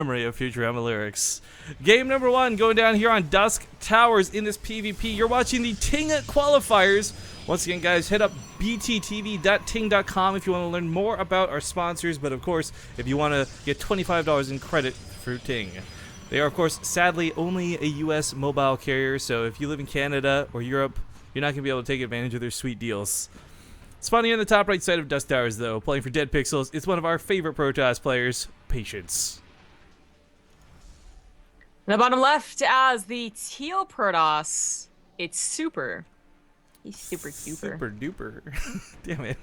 Memory of Futurama lyrics. Game number 1 going down here on Dusk Towers in this PvP. You're watching the TING qualifiers. Once again, guys, hit up bttv.ting.com if you want to learn more about our sponsors. But of course, if you want to get $25 in credit for TING. They are, of course, sadly only a US mobile carrier. So if you live in Canada or Europe, you're not going to be able to take advantage of their sweet deals. Spawning in the top right side of Dusk Towers, though, playing for Dead Pixels, it's one of our favorite Protoss players, Patience. In the bottom left, as the teal Protoss, it's Super. He's super duper. Super duper. Damn it.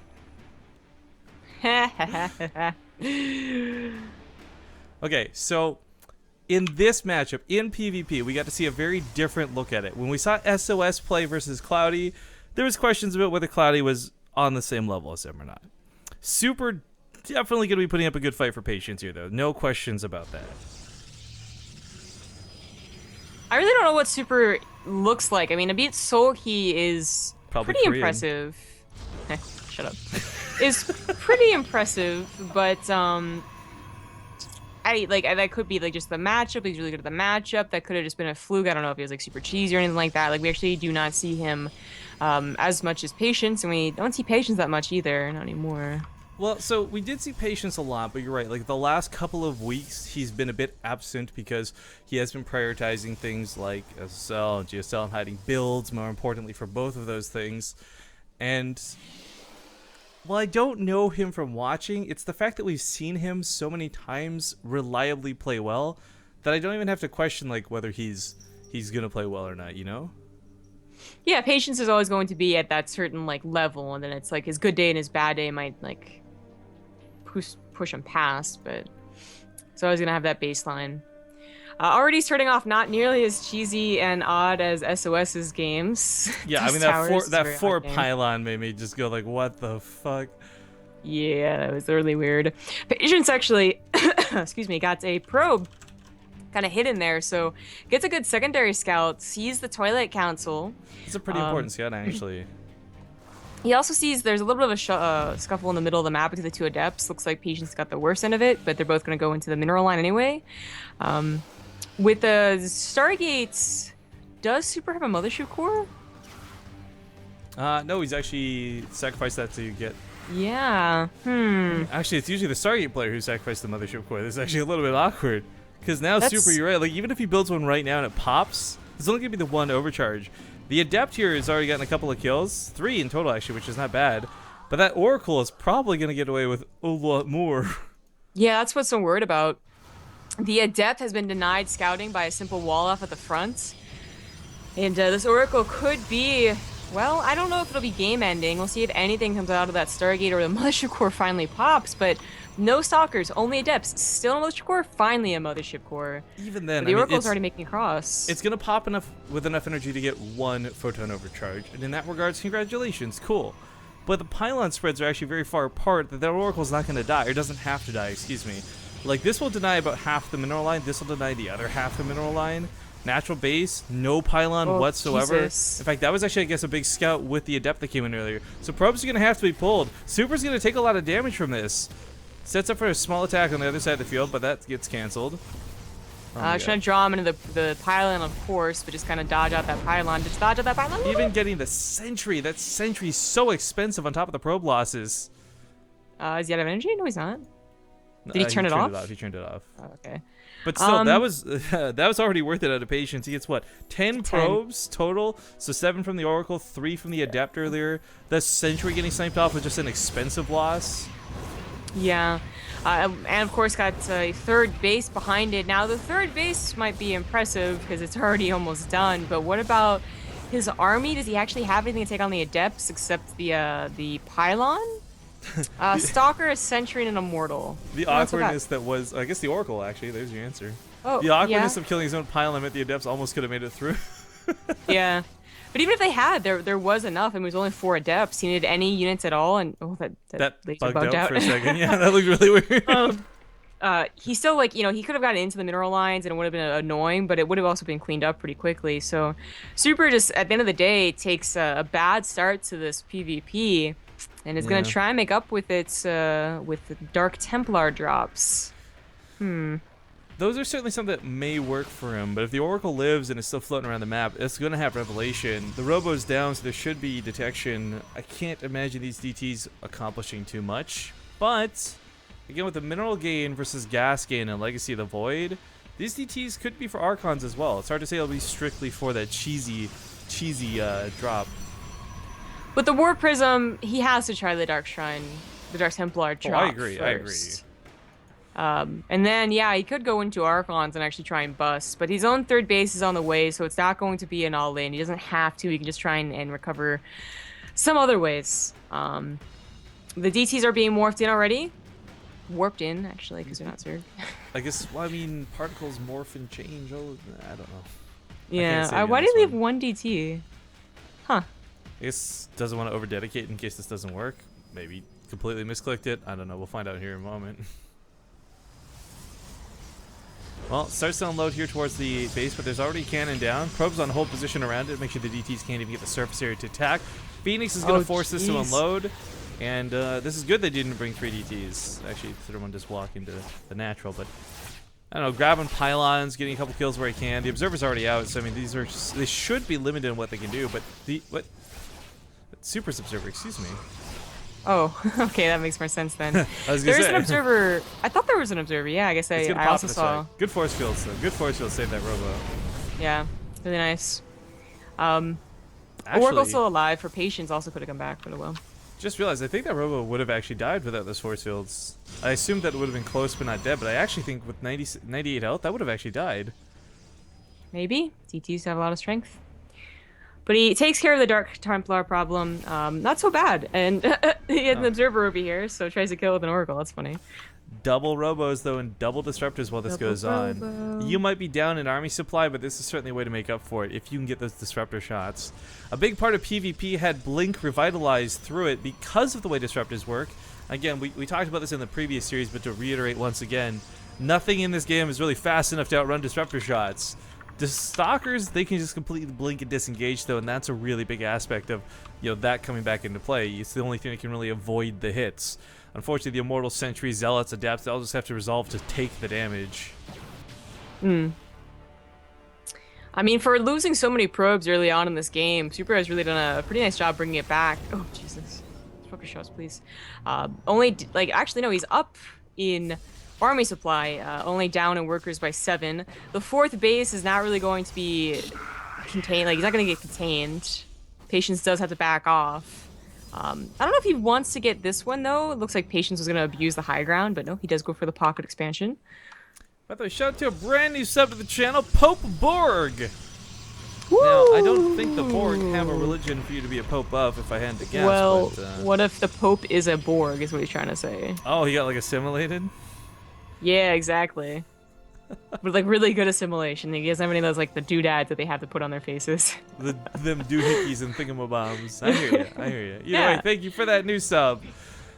Okay, so in this matchup, in PvP, we got to see a very different look at it. When we saw SOS play versus Cloudy, there was questions about whether Cloudy was on the same level as him or not. Super definitely going to be putting up a good fight for Patience here, though. No questions about that. I really don't know what Super looks like. I mean, Abit Soulkey is Probably pretty Korean. impressive. Shut up. Is pretty impressive, but that could be like just the matchup. He's really good at the matchup. That could have just been a fluke. I don't know if he was like super cheesy or anything like that. Like we actually do not see him as much as Patience, and we don't see Patience that much either, not anymore. Well, so we did see Patience a lot, but you're right. Like the last couple of weeks, he's been a bit absent because he has been prioritizing things like SSL and GSL and hiding builds, more importantly for both of those things. And while I don't know him from watching, it's the fact that we've seen him so many times reliably play well that I don't even have to question like whether he's gonna play well or not, you know? Yeah, Patience is always going to be at that certain like level, and then it's like his good day and his bad day might like push him past, but it's always gonna have that baseline. Already starting off not nearly as cheesy and odd as SOS's games. Yeah, I mean that four pylon made me just go like, what the fuck? Yeah, that was really weird. Patience actually, excuse me, got a probe kind of hidden there, so gets a good secondary scout, sees the Twilight Council. It's a pretty important scout, actually. He also sees there's a little bit of a scuffle in the middle of the map between the two adepts. Looks like Patience got the worst end of it, but they're both going to go into the mineral line anyway. With the Stargates, does Super have a mothership core? No, he's actually sacrificed that to get... Yeah, Actually, it's usually the Stargate player who sacrificed the mothership core. This is actually a little bit awkward. Because now Super, you're right, like even if he builds one right now and it pops, it's only going to be the one overcharge. The Adept here has already gotten a couple of kills, 3 in total actually, which is not bad. But that Oracle is probably going to get away with a lot more. Yeah, that's what's so worried about. The Adept has been denied scouting by a simple wall off at the front. And this Oracle could be, well, I don't know if it'll be game ending. We'll see if anything comes out of that Stargate or the Mothership Core finally pops, but no Stalkers, only Adepts. Still a Mothership Core, finally a Mothership Core. Even then, but the Oracle's already making a cross. It's going to pop with enough energy to get 1 photon overcharge. And in that regards, congratulations, cool. But the pylon spreads are actually very far apart that Oracle's not going to die, or doesn't have to die, excuse me. Like, this will deny about half the mineral line, this will deny the other half the mineral line. Natural base, no pylon whatsoever. Jesus. In fact, that was actually, I guess, a big scout with the Adept that came in earlier. So probes are going to have to be pulled. Super's going to take a lot of damage from this. Sets up for a small attack on the other side of the field, but that gets canceled. Trying to draw him into the pylon, of course, but just kind of dodge out that pylon. Just dodge out that pylon. Even getting the sentry. That sentry's so expensive on top of the probe losses. Is he out of energy? No, he's not. Did he turn it off? He turned it off. Oh, okay. But still, that was already worth it out of Patience. He gets what, 10 probes total? So 7 from the Oracle, 3 from the Adept earlier. The sentry getting sniped off was just an expensive loss. Yeah, and of course got a third base behind it. Now the third base might be impressive because it's already almost done, but what about his army? Does he actually have anything to take on the Adepts except the pylon? Stalker, a Sentry, and an Immortal. The awkwardness that was, I guess the Oracle actually, there's your answer. Oh, the awkwardness of killing his own pylon at the Adepts almost could have made it through. Yeah. But even if they had, there was enough. I mean, it was only 4 Adepts. He needed any units at all, and that bugged out for a second. Yeah, that looked really weird. He still, like, you know, he could have gotten into the mineral lines, and it would have been annoying, but it would have also been cleaned up pretty quickly. So, Super just at the end of the day takes a bad start to this PvP, and is gonna try and make up with its with the Dark Templar drops. those are certainly something that may work for him, but if the Oracle lives and is still floating around the map, it's going to have Revelation. The Robo's down, so there should be detection. I can't imagine these DTs accomplishing too much, but again, with the mineral gain versus gas gain and Legacy of the Void, these DTs could be for Archons as well. It's hard to say it'll be strictly for that cheesy drop. With the War Prism, he has to try the Dark Shrine, the Dark Templar drop I agree. first. And then, yeah, he could go into Archons and actually try and bust, but his own third base is on the way, so it's not going to be an all-in. He doesn't have to. He can just try and recover some other ways. The DTs are being morphed in already. Warped in, actually, because they're not served. I guess, well, I mean, particles morph and change. Oh, I don't know. Yeah, why did he leave one DT? Huh. I guess doesn't want to over-dedicate in case this doesn't work. Maybe completely misclicked it. I don't know. We'll find out here in a moment. Well, it starts to unload here towards the base, but there's already a cannon down. Probe's on hold position around it. Make sure the DTs can't even get the surface area to attack. Phoenix is going to force this to unload. And this is good they didn't bring 3 DTs. Actually, the one just walk into the natural, but I don't know, grabbing pylons, getting a couple kills where he can. The Observer's already out, so I mean, these are just, they should be limited in what they can do, but Super's Observer, excuse me. Oh, okay, that makes more sense then. There's an Observer. I thought there was an Observer. Yeah, I guess I also saw. Good force fields, though. Good force fields saved that Robo. Yeah, really nice. Actually, Oracle's still alive. For Patience also could have come back, but oh well. Just realized, I think that Robo would have actually died without those force fields. I assumed that it would have been close but not dead, but I actually think with 98 health, that would have actually died. Maybe. DTs have a lot of strength. But he takes care of the Dark Templar problem. Not so bad. And he had an Observer over here, so tries to kill with an Oracle. That's funny. Double Robos, though, and double Disruptors while this goes on. You might be down in army supply, but this is certainly a way to make up for it if you can get those Disruptor shots. A big part of PvP had Blink revitalized through it because of the way Disruptors work. Again, we talked about this in the previous series, but to reiterate once again, nothing in this game is really fast enough to outrun Disruptor shots. The Stalkers, they can just completely blink and disengage, though, and that's a really big aspect of, you know, that coming back into play. It's the only thing that can really avoid the hits. Unfortunately, the Immortal Sentry, Zealots, Adepts, they'll just have to resolve to take the damage. I mean, for losing so many probes early on in this game, Super has really done a pretty nice job bringing it back. Oh, Jesus. Focus shots, please. Actually, no, he's up in army supply, only down in workers by 7. The 4th base is not really going to be contained. Like, he's not going to get contained. Patience does have to back off. I don't know if he wants to get this one, though. It looks like Patience was going to abuse the high ground, but no, he does go for the pocket expansion. By the way, shout out to a brand new sub to the channel, Pope Borg. Woo! Now, I don't think the Borg have a religion for you to be a Pope of, if I had to guess. Well, but, what if the Pope is a Borg, is what he's trying to say. Oh, he got, like, assimilated? Yeah, exactly. With, like, really good assimilation. He doesn't have any of those, like, the doodads that they have to put on their faces. Them doohickeys and thingamabombs. I hear you. Either way, thank you for that new sub.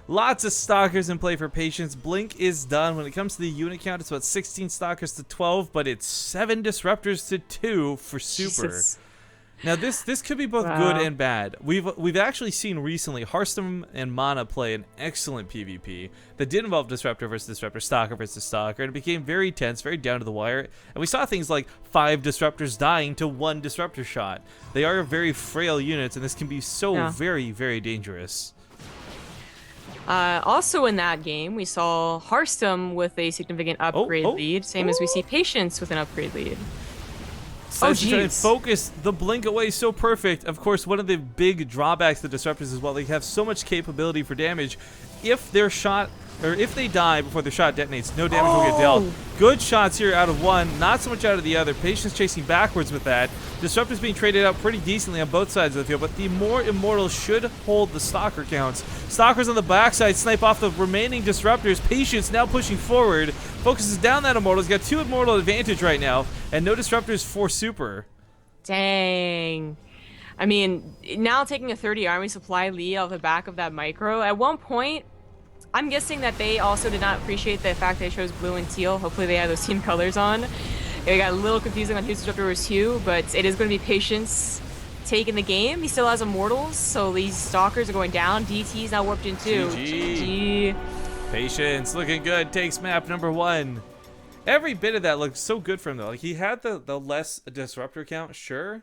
Lots of Stalkers in play for Patience. Blink is done. When it comes to the unit count, it's about 16 Stalkers to 12, but it's 7 Disruptors to 2 for Super. Jesus. Now this could be both good and bad. We've actually seen recently Hearthstone and Mana play an excellent PvP that did involve Disruptor versus Disruptor, Stalker versus Stalker, and it became very tense, very down to the wire. And we saw things like 5 Disruptors dying to 1 Disruptor shot. They are very frail units, and this can be so very, very dangerous. Also in that game, we saw Hearthstone with a significant upgrade lead, same as we see Patience with an upgrade lead. Says to try and focus the blink away so perfect. Of course, one of the big drawbacks to the Disruptors as well, they have so much capability for damage. If they're shot, or if they die before their shot detonates, no damage will get dealt. Good shots here out of one, not so much out of the other. Patience chasing backwards with that. Disruptors being traded out pretty decently on both sides of the field, but the more Immortals should hold the Stalker counts. Stalkers on the backside snipe off the remaining Disruptors. Patience now pushing forward, focuses down that Immortal. He's got 2 Immortal advantage right now, and no Disruptors for Super. Dang. I mean, now taking a 30 army supply lead off the back of that micro, at one point, I'm guessing that they also did not appreciate the fact they chose blue and teal. Hopefully they had those team colors on. It got a little confusing on whose Disruptor was who, but it is going to be Patience taking the game. He still has Immortals, so these Stalkers are going down. DT's now warped in too. GG. Patience looking good. Takes map number 1. Every bit of that looked so good for him though. Like he had the less disruptor count, sure,